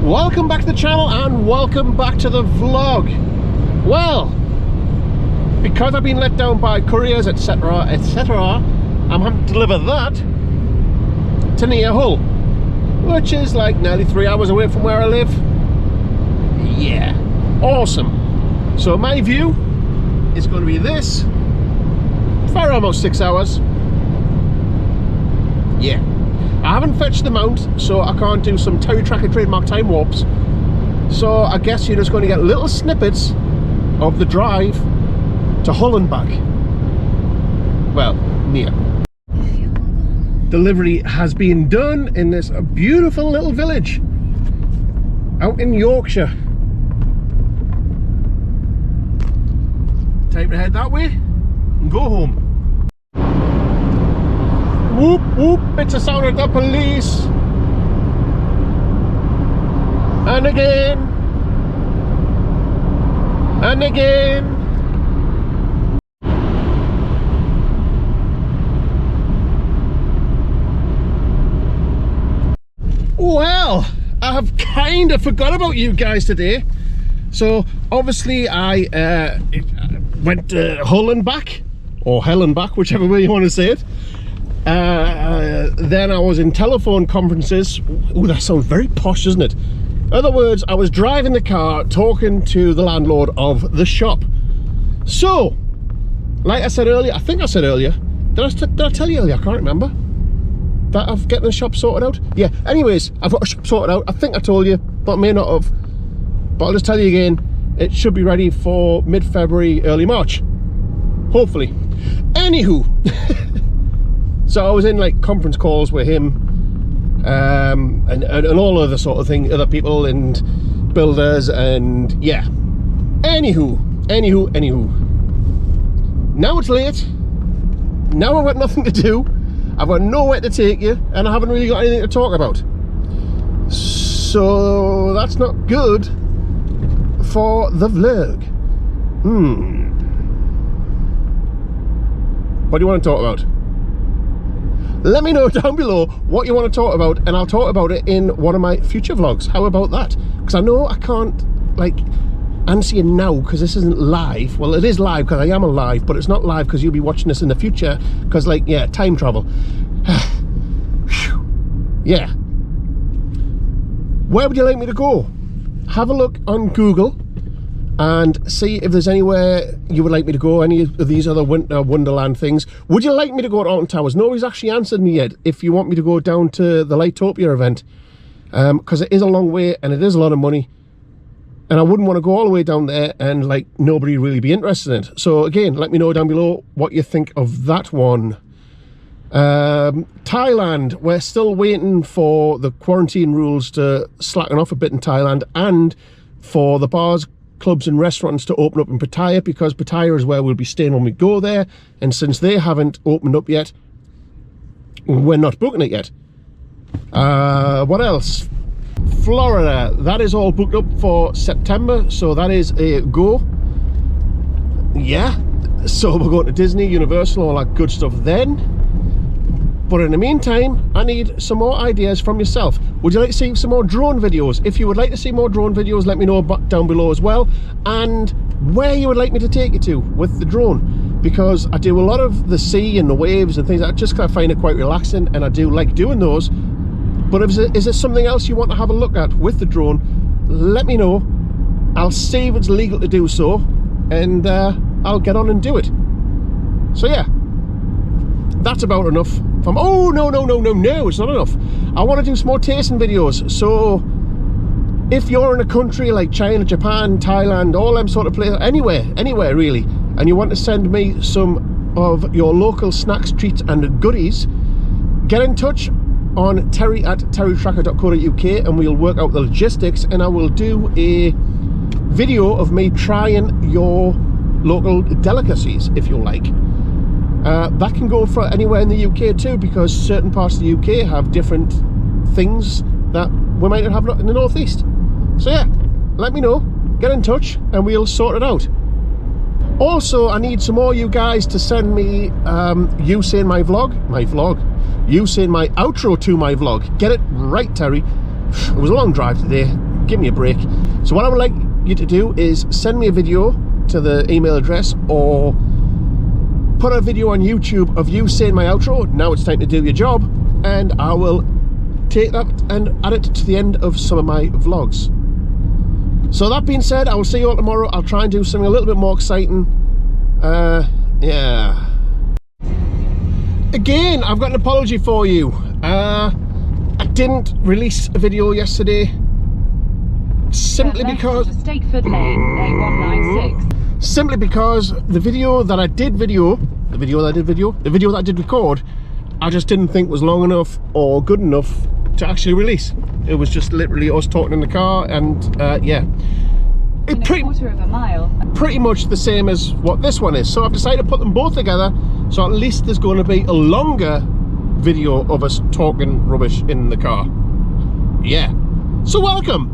Welcome back to the channel and welcome back to the vlog. Well, because I've been let down by couriers, etc, etc, I'm having to deliver that to near Hull, which is like nearly 3 hours away from where I live. Yeah, awesome. So my view is going to be this for almost 6 hours. Yeah, I haven't fetched the mount, so I can't do some TerryTracker trademark time warps. So I guess you're just going to get little snippets of the drive to Hull and back. Well, near. Delivery has been done in this beautiful little village out in Yorkshire. Time to head that way and go home. Whoop whoop, it's the sound of the police. And again. And again. Well, I have kind of forgot about you guys today. So obviously I went to Hull and back, or Hell and back, whichever way you want to say it. Then I was in telephone conferences. Ooh, that sounds very posh, doesn't it? In other words, I was driving the car talking to the landlord of the shop. So, like I said earlier, I think I said earlier, did I tell you earlier? I can't remember. That I've getting the shop sorted out? Yeah, anyways, I've got a shop sorted out. I think I told you, but I may not have. But I'll just tell you again, it should be ready for mid-February, early March. Hopefully. Anywho. So I was in like conference calls with him and all other sort of thing, other people and builders, and yeah. Anywho. Now it's late. Now I've got nothing to do. I've got nowhere to take you, and I haven't really got anything to talk about. So that's not good for the vlog. What do you want to talk about? Let me know down below what you want to talk about, and I'll talk about it in one of my future vlogs. How about that? Because I know I can't like answer you now because this isn't live. Well, it is live because I am alive, but it's not live because you'll be watching this in the future because, like, yeah, time travel. Yeah. Where would you like me to go? Have a look on Google and see if there's anywhere you would like me to go, any of these other winter wonderland things. Would you like me to go to Alton Towers? Nobody's actually answered me yet if you want me to go down to the Lightopia event, because it is a long way and it is a lot of money, and I wouldn't want to go all the way down there and like nobody really be interested in it. So again, let me know down below what you think of that one. Thailand, we're still waiting for the quarantine rules to slacken off a bit in Thailand, and for the bars, clubs and restaurants to open up in Pattaya, because Pattaya is where we'll be staying when we go there, and since they haven't opened up yet, we're not booking it yet. What else? Florida, that is all booked up for September, so that is a go. Yeah, so we're going to Disney, Universal, all that good stuff then. But in the meantime, I need some more ideas from yourself. Would you like to see some more drone videos? If you would like to see more drone videos, let me know down below as well, and where you would like me to take you to with the drone, because I do a lot of the sea and the waves and things. I just kind of find it quite relaxing, and I do like doing those. But is there something else you want to have a look at with the drone? Let me know. I'll see if it's legal to do so, and I'll get on and do it. So yeah, that's about enough from, oh no, it's not enough. I want to do some more tasting videos. So if you're in a country like China, Japan, Thailand, all them sort of places, anywhere really, and you want to send me some of your local snacks, treats and goodies, get in touch on terry@terrytracker.co.uk and we'll work out the logistics, and I will do a video of me trying your local delicacies if you like. That can go for anywhere in the UK too, because certain parts of the UK have different things that we might not have in the northeast. So yeah, let me know, get in touch and we'll sort it out. Also, I need some more you guys to send me you saying my vlog, you saying my outro to my vlog. Get it right, Terry. It was a long drive today, give me a break. So what I would like you to do is send me a video to the email address, or put a video on YouTube of you saying my outro, now it's time to do your job, and I will take that and add it to the end of some of my vlogs. So that being said, I will see you all tomorrow. I'll try and do something a little bit more exciting. Yeah. Again, I've got an apology for you. I didn't release a video yesterday simply because simply because the video that I did record, I just didn't think was long enough or good enough to actually release. It was just literally us talking in the car, and yeah, pretty much the same as what this one is. So I've decided to put them both together, so at least there's going to be a longer video of us talking rubbish in the car. Yeah, so welcome.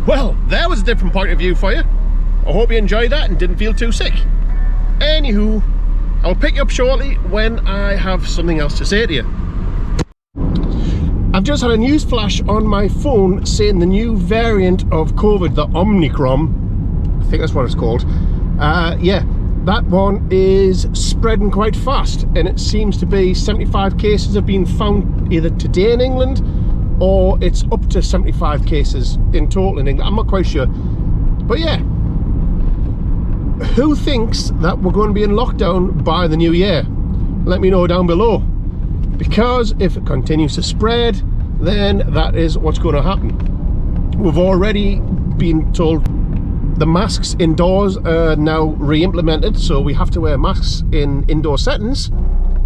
Well, there was a different point of view for you. I hope you enjoyed that and didn't feel too sick. Anywho, I'll pick you up shortly when I have something else to say to you. I've just had a news flash on my phone saying the new variant of COVID, the Omicron, I think that's what it's called, yeah, that one is spreading quite fast, and it seems to be 75 cases have been found either today in England, or it's up to 75 cases in total in England. I'm not quite sure, but yeah, who thinks that we're going to be in lockdown by the new year? Let me know down below, because if it continues to spread, then that is what's going to happen. We've already been told the masks indoors are now re-implemented, so we have to wear masks in indoor settings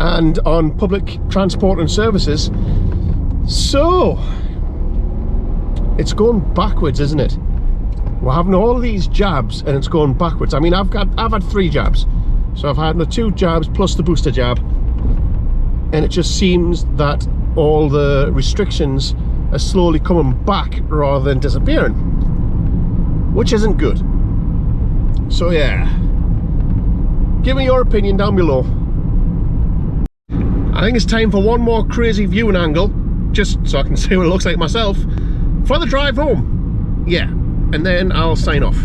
and on public transport and services. So it's going backwards, isn't it? We're having all these jabs and it's going backwards. I mean, I've had 3 jabs, so I've had the 2 jabs plus the booster jab, and it just seems that all the restrictions are slowly coming back rather than disappearing. which isn't good. So yeah, give me your opinion down below. I think it's time for one more crazy viewing angle, just so I can see what it looks like myself, for the drive home. Yeah, and then I'll sign off.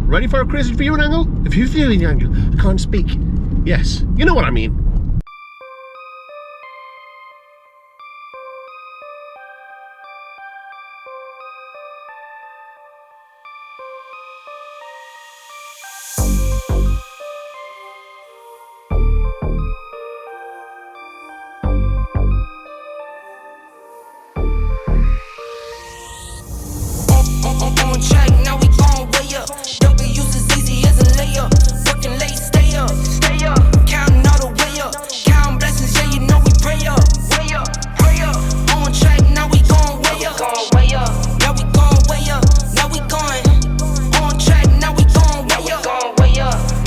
Ready for a crazy viewing angle? A viewing angle. I can't speak. Yes, you know what I mean. On track, now we going way up. W's as easy as a layup. Working late, stay up. Counting all the way up. Counting blessings, yeah, you know we pray up. Way up, pray up. On track, now we going way up. Now we going way up. Now we going. On track, now we going way up.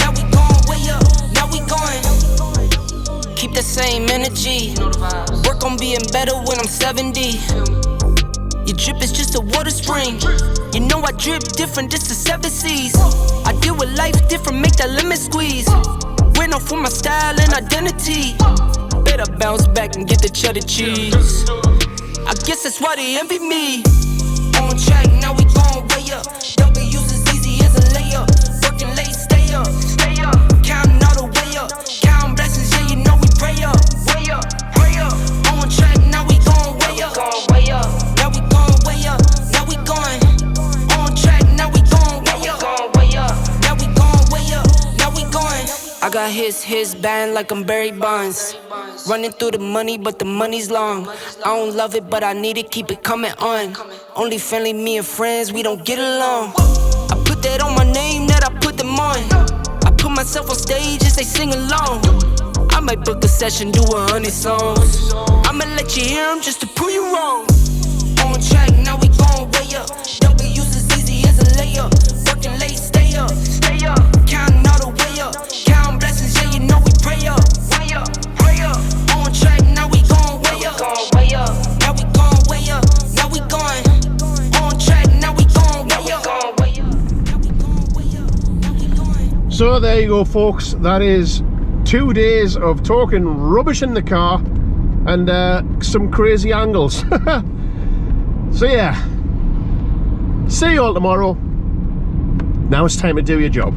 Now we going way up. Now we going. Keep the same energy. Work on being better when I'm 70. Your drip is just a water spring. You know I drip different, this the 7 seas. I deal with life different, make that lemon squeeze. Went off for my style and identity. Better bounce back and get the cheddar cheese. I guess that's why they envy me. On track, now we going way up. W's as easy as a layup. Working late, stay up. Counting all the way up. Counting blessings, yeah, you know we pray up. Way up, pray up. On track, now we going way up. Now we going way up. Now we going. On track, now we going way up. Now we going way up. Now we going. I got his band like I'm Barry Bonds. Running through the money, but the money's long. I don't love it, but I need it, keep it coming on. Only friendly, me and friends, we don't get along. I put that on my name, that I put them on. I put myself on stage as they sing along. I might book a session, do 100 songs. I'ma let you hear them just to prove you wrong. On track, now we going way up. W's as easy as a layup. Working late, stay up. Counting all the way up. Counting blessings, yeah, you know we pray up. Way up, pray up. On track, now we going way up. Now we going way up. Now we going. On track, now we going way up. Now we going way up. Now we going. So there you go, folks. That is 2 days of talking rubbish in the car and some crazy angles. So yeah, see you all tomorrow. Now it's time to do your job.